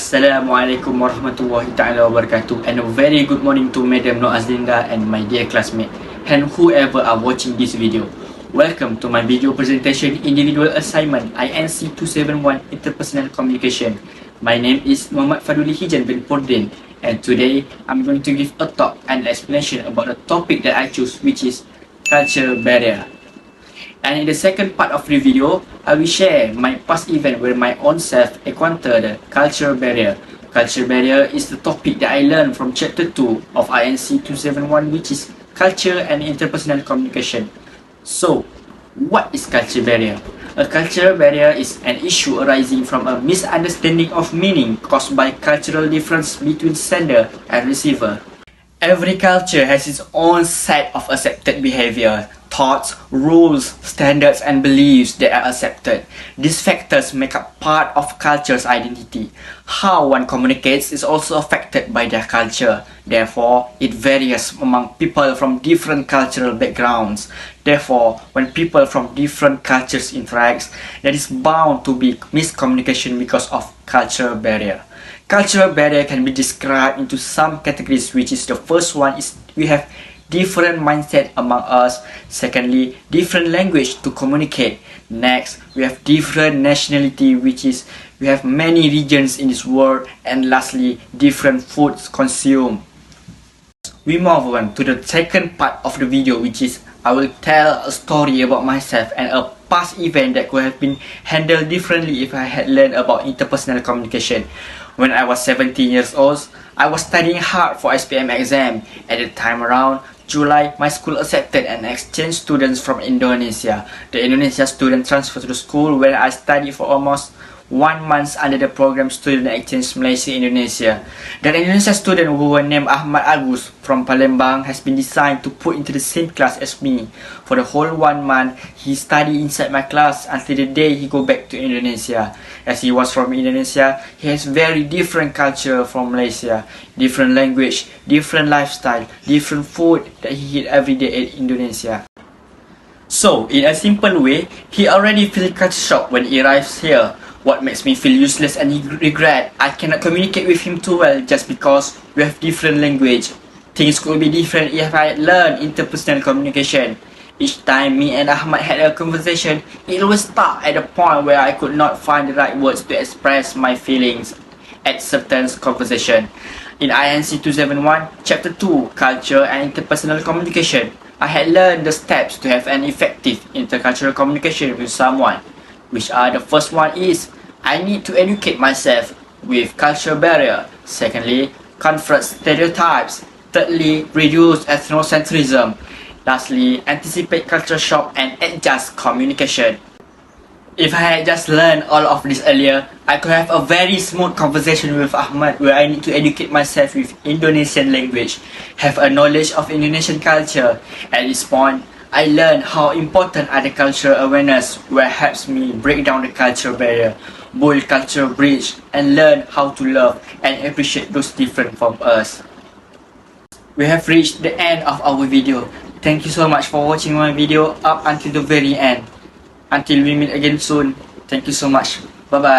Assalamualaikum warahmatullahi ta'ala wabarakatuh, and a very good morning to Madam Noor Azlinda and my dear classmate and whoever are watching this video. Welcome to my video presentation individual assignment INC 271 Interpersonal Communication. My name is Muhammad Fadhuli Hijan bin Pordin, and today I'm going to give a talk and explanation about the topic that I choose, which is culture barrier. And in the second part of the video, I will share my past event where my own self encountered the culture barrier. Culture barrier is the topic that I learned from chapter 2 of INC 271, which is culture and interpersonal communication. So, what is culture barrier? A cultural barrier is an issue arising from a misunderstanding of meaning caused by cultural difference between sender and receiver. Every culture has its own set of accepted behavior, thoughts, rules, standards, and beliefs that are accepted. These factors make up part of culture's identity. How one communicates is also affected by their culture. Therefore, it varies among people from different cultural backgrounds. Therefore, when people from different cultures interact, there is bound to be miscommunication because of cultural barrier. Cultural barrier can be described into some categories, which is the first one is we have different mindset among us. Secondly, different language to communicate. Next, we have different nationality, which is we have many regions in this world. And lastly, different foods consumed. We move on to the second part of the video, which is I will tell a story about myself and a past event that could have been handled differently if I had learned about interpersonal communication. When I was 17 years old, I was studying hard for SPM exam. At the time around July, my school accepted an exchange students from Indonesia. The Indonesia student transferred to the school where I studied for almost 1 month under the program Student Exchange Malaysia-Indonesia. The Indonesia student who were named Ahmad Agus from Palembang has been designed to put into the same class as me. For the whole 1 month, he studied inside my class until the day he go back to Indonesia. As he was from Indonesia, he has very different culture from Malaysia, different language, different lifestyle, different food that he eat every day in Indonesia. So, in a simple way, he already feels culture shock when he arrives here. What makes me feel useless and regret I cannot communicate with him too well just because we have different language. Things could be different if I had learned interpersonal communication. Each time me and Ahmad had a conversation, it always stuck at the point where I could not find the right words to express my feelings at certain conversation. In INC 271, Chapter 2, Culture and Interpersonal Communication, I had learned the steps to have an effective intercultural communication with someone, which are the first one is I need to educate myself with cultural barrier. Secondly, confront stereotypes. Thirdly, reduce ethnocentrism. Lastly, anticipate culture shock and adjust communication. If I had just learned all of this earlier, I could have a very smooth conversation with Ahmad where I need to educate myself with Indonesian language, have a knowledge of Indonesian culture. At this point, I learned how important are the cultural awareness where helps me break down the cultural barrier, build cultural bridge, and learn how to love and appreciate those different from us. We have reached the end of our video. Thank you so much for watching my video up until the very end. Until we meet again soon, thank you so much. Bye bye.